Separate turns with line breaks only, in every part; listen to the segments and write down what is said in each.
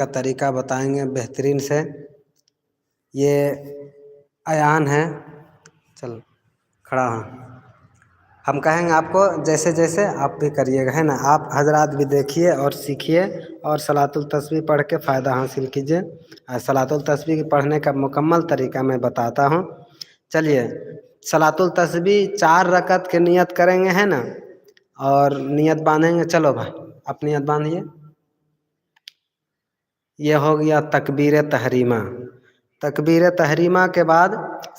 کا طریقہ بتائیں گے بہترین سے. یہ ایان ہے. چل کھڑا ہوں. ہم کہیں گے آپ کو جیسے جیسے آپ بھی کریے گا، ہے نا. آپ حضرات بھی دیکھیے اور سیکھیے اور صلاۃ التسبیح پڑھ کے فائدہ حاصل کیجیے. صلاۃ التسبیح پڑھنے کا مکمل طریقہ میں بتاتا ہوں. چلیے صلاۃ التسبیح 4 رکعت کی نیت کریں گے، ہے نا. اور نیت باندھیں گے. چلو بھائی آپ نیت باندھیے. یہ ہو گیا تکبیر تحریمہ. تکبیر تحریمہ کے بعد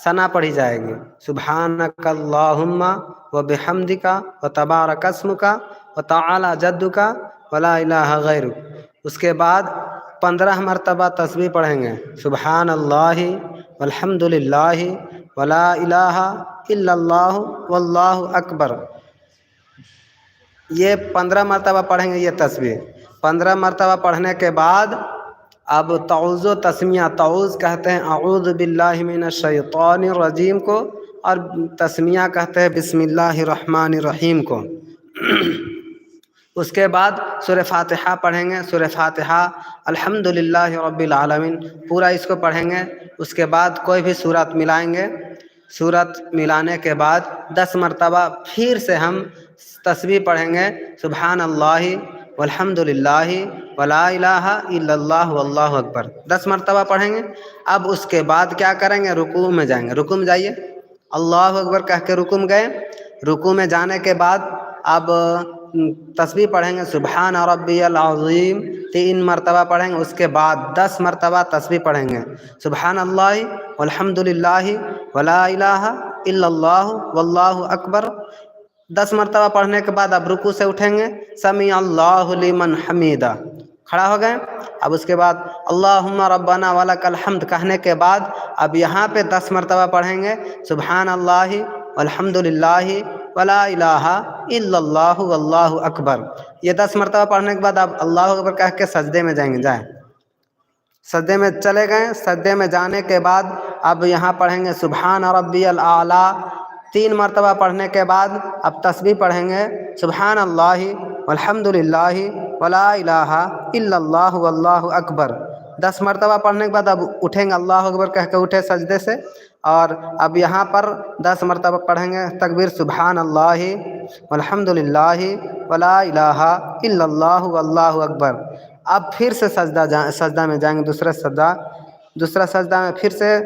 ثنا پڑھی جائے گی. سبحانک اللہم وبحمدک وتبارک اسمک وتعالی جدک ولا الہ غیرک. اس کے بعد 15 مرتبہ تسبیح پڑھیں گے. سبحان اللہ والحمد للہ ولا الہ الا اللہ واللہ اکبر. یہ 15 مرتبہ پڑھیں گے یہ تسبیح. 15 مرتبہ پڑھنے کے بعد اب تعوذ و تسمیہ. تعوذ کہتے ہیں اعوذ باللہ من الشیطان الرجیم کو، اور تسمیہ کہتے ہیں بسم اللہ الرحمن الرحیم کو. اس کے بعد سورہ فاتحہ پڑھیں گے. سورہ فاتحہ الحمدللہ رب العالمین پورا اس کو پڑھیں گے. اس کے بعد کوئی بھی سورت ملائیں گے. سورت ملانے کے بعد 10 مرتبہ پھر سے ہم تسبیح پڑھیں گے. سبحان اللہ والحمد للہ ولا الہ الا اللہ واللہ اکبر 10 مرتبہ پڑھیں گے. اب اس کے بعد کیا کریں گے؟ رکوع میں جائیں گے. رکوع میں جائیے. اللہ اکبر کہہ کے رکوع میں گئے. رکوع میں جانے کے بعد اب تسبیح پڑھیں گے. سبحان ربی العظیم 3 مرتبہ پڑھیں گے. اس کے بعد 10 مرتبہ تسبیح پڑھیں گے. سبحان اللہ والحمد للہ ولا الہ الا اللہ واللہ اکبر 10 مرتبہ پڑھنے کے بعد اب رکوع سے اٹھیں گے. سمیع اللہ لمن حمیدہ کھڑا ہو گئے. اب اس کے بعد اللہم ربنا ولک الحمد کہنے کے بعد اب یہاں پہ 10 مرتبہ پڑھیں گے. سبحان اللہ والحمد للہ ولا الہ الا اللہ واللہ اکبر. یہ 10 مرتبہ پڑھنے کے بعد اب اللہ اکبر کہہ کے سجدے میں جائیں گے. جائیں سجدے میں چلے گئے. سجدے میں جانے کے بعد اب یہاں پڑھیں گے سبحان ربی الاعلی 3 مرتبہ پڑھنے کے بعد اب تسبیح پڑھیں گے. سبحان اللہ والحمد للہ ولا الہ الا اللہ واللہ اکبر 10 مرتبہ پڑھنے کے بعد اب اٹھیں گے. اللہ اکبر کہہ کے اٹھے سجدے سے. اور اب یہاں پر 10 مرتبہ پڑھیں گے تکبیر. سبحان اللہ والحمد للہ ولا الہ الا اللہ واللہ اکبر. اب پھر سے سجدہ میں جائیں گے. دوسرا سجدہ میں پھر سے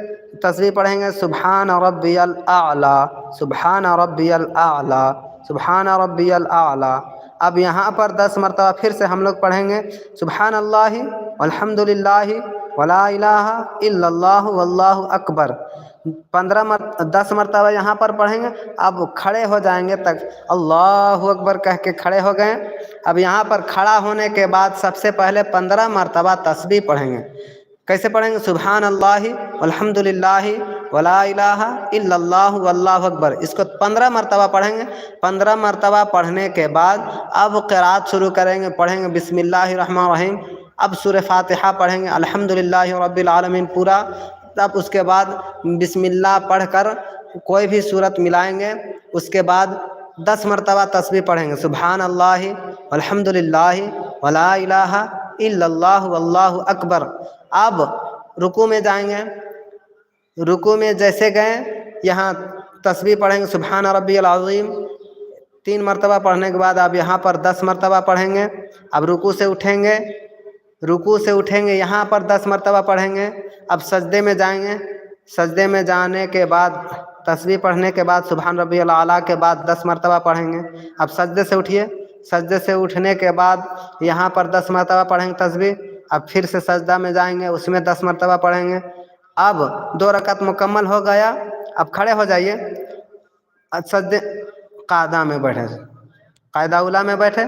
تسبیح پڑھیں گے. سبحان ربی الاعلی سبحان ربی الاعلی سبحان ربی الاعلی. اب یہاں پر 10 مرتبہ پھر سے ہم لوگ پڑھیں گے. سبحان اللہ والحمد للہ ولا الہ الا اللہ واللہ اکبر 10 مرتبہ یہاں پر پڑھیں گے. اب کھڑے ہو جائیں گے تک اللہ اکبر کہہ کے کھڑے ہو گئے. اب یہاں پر کھڑا ہونے کے بعد سب سے پہلے 15 مرتبہ تسبیح پڑھیں گے. کیسے پڑھیں گے؟ سبحان اللہ والحمد للہ ولا الہ الا اللہ واللہ اکبر. اس کو 15 مرتبہ پڑھیں گے. 15 مرتبہ پڑھنے کے بعد اب قرات شروع کریں گے. پڑھیں گے بسم اللہ الرحمن الرحیم. اب سورہ فاتحہ پڑھیں گے الحمدللہ رب العالمین پورا. اب اس کے بعد بسم اللہ پڑھ کر کوئی بھی سورت ملائیں گے. اس کے بعد 10 مرتبہ تسبیح پڑھیں گے. سبحان اللہ والحمد للہ ولا الہ الا اللہ واللہ اکبر. اب رکوع میں جائیں گے. رکوع میں جیسے گئے یہاں تسبیح پڑھیں گے. سبحان ربی العظیم 3 مرتبہ پڑھنے کے بعد اب یہاں پر 10 مرتبہ پڑھیں گے. اب رکوع سے اٹھیں گے. رکوع سے اٹھیں گے یہاں پر 10 مرتبہ پڑھیں گے. اب سجدے میں جائیں گے. سجدے میں جانے کے بعد تسبیح پڑھنے کے بعد سبحان ربی الاعلی کے بعد 10 مرتبہ پڑھیں گے. اب سجدے سے اٹھیے. سجدے سے اٹھنے کے بعد یہاں پر 10 مرتبہ پڑھیں گے تسبیح. اب پھر سے سجدہ میں جائیں گے. اس میں 10 مرتبہ پڑھیں گے. اب 2 رکعت مکمل ہو گیا. اب کھڑے ہو جائیے. سجدے قاعدہ میں بیٹھے. قاعدہ اولا میں بیٹھے.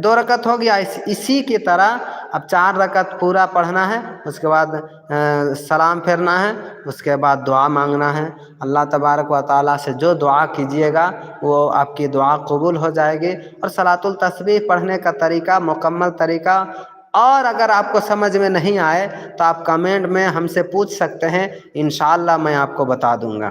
2 رکعت ہو گیا. اسی کی طرح اب 4 رکعت پورا پڑھنا ہے. اس کے بعد سلام پھیرنا ہے. اس کے بعد دعا مانگنا ہے. اللہ تبارک و تعالیٰ سے جو دعا کیجیے گا وہ آپ کی دعا قبول ہو جائے گی. اور صلاۃ التسبیح پڑھنے کا طریقہ مکمل طریقہ. اور اگر آپ کو سمجھ میں نہیں آئے تو آپ کمنٹ میں ہم سے پوچھ سکتے ہیں. انشاءاللہ میں آپ کو بتا دوں گا.